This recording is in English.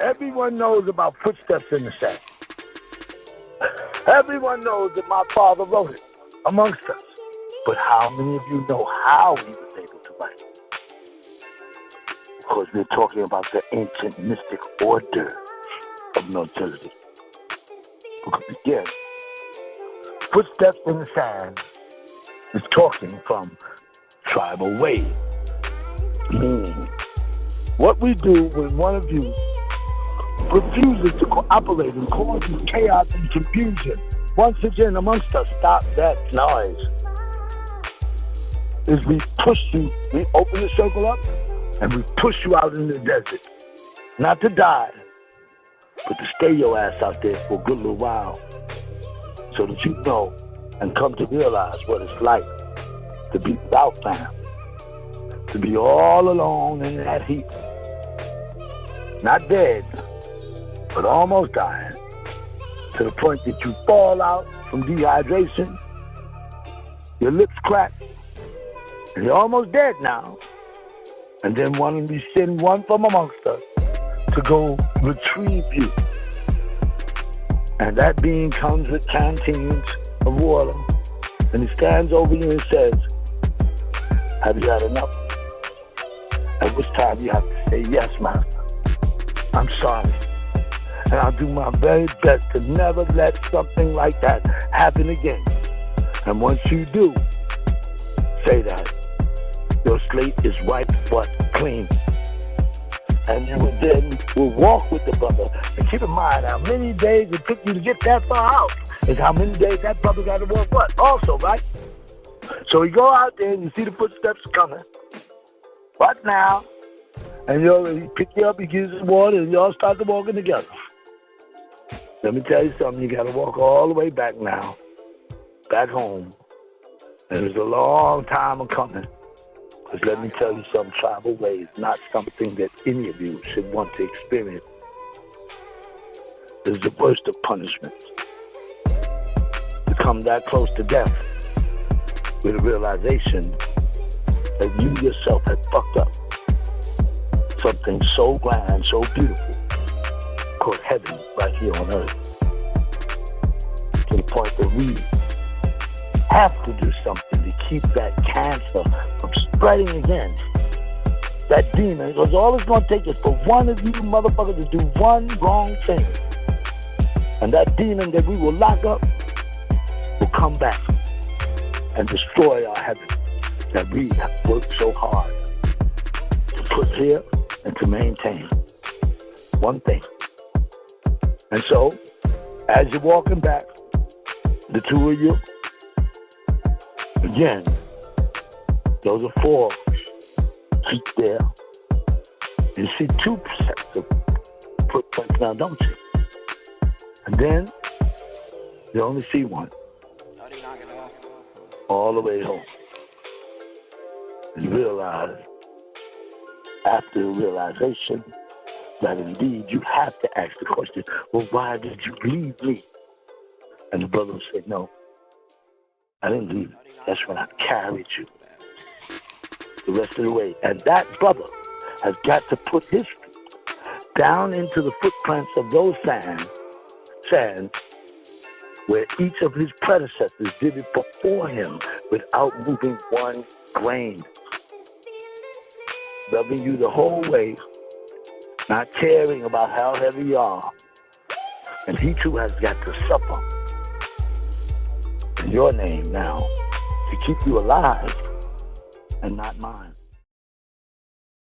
Everyone knows about footsteps in the sand. Everyone knows that my father wrote it amongst us. But how many of you know how he was able to write it? Because we're talking about the ancient mystic order of Melchizedek. Because again, footsteps in the sand is talking from tribal ways. Meaning, what we do when one of you refuses to cooperate and causes chaos and confusion once again amongst us, stop that noise, is we push you, we open the circle up and we push you out in the desert. Not to die, but to stay your ass out there for a good little while so that you know and come to realize what it's like to be without family, to be all alone in that heat. Not dead, but almost dying, to the point that you fall out from dehydration, your lips crack, and you're almost dead now. And then we send one from amongst us to go retrieve you. And that being comes with canteens of water, and he stands over you and says, have you had enough? At which time you have to say, yes, master, I'm sorry. And I'll do my very best to never let something like that happen again. And once you do, say that, your slate is wiped but clean. And you will then walk with the brother. And keep in mind how many days it took you to get that far out is how many days that brother got to walk what? Also, right? So you go out there and you see the footsteps coming. What now? And he pick you up, he gives you some water, and y'all start to walking together. Let me tell you something, you got to walk all the way back now, back home. And it's a long time of coming. Because let me tell you something, tribal ways, not something that any of you should want to experience. It's the worst of punishments. To come that close to death with a realization that you yourself had fucked up something so grand, so beautiful, called heaven right here on earth. To the point that we have to do something to keep that cancer from spreading again. That demon, because all it's going to take is for one of you motherfuckers to do one wrong thing. And that demon that we will lock up will come back and destroy our heaven that we have worked so hard to put here and to maintain. One thing. And so, as you're walking back, the two of you, again, those are 4 feet there. You see 2 sets of footprints now, don't you? And then, you only see 1. All the way home. And you realize, after realization, that indeed you have to ask the question, well, why did you leave me? And the brother would say, no, I didn't leave you. That's when I carried you the rest of the way. And that brother has got to put his feet down into the footprints of those sands where each of his predecessors did it before him without moving one grain. Loving you the whole way, not caring about how heavy you are. And he too has got to suffer in your name now to keep you alive and not mine.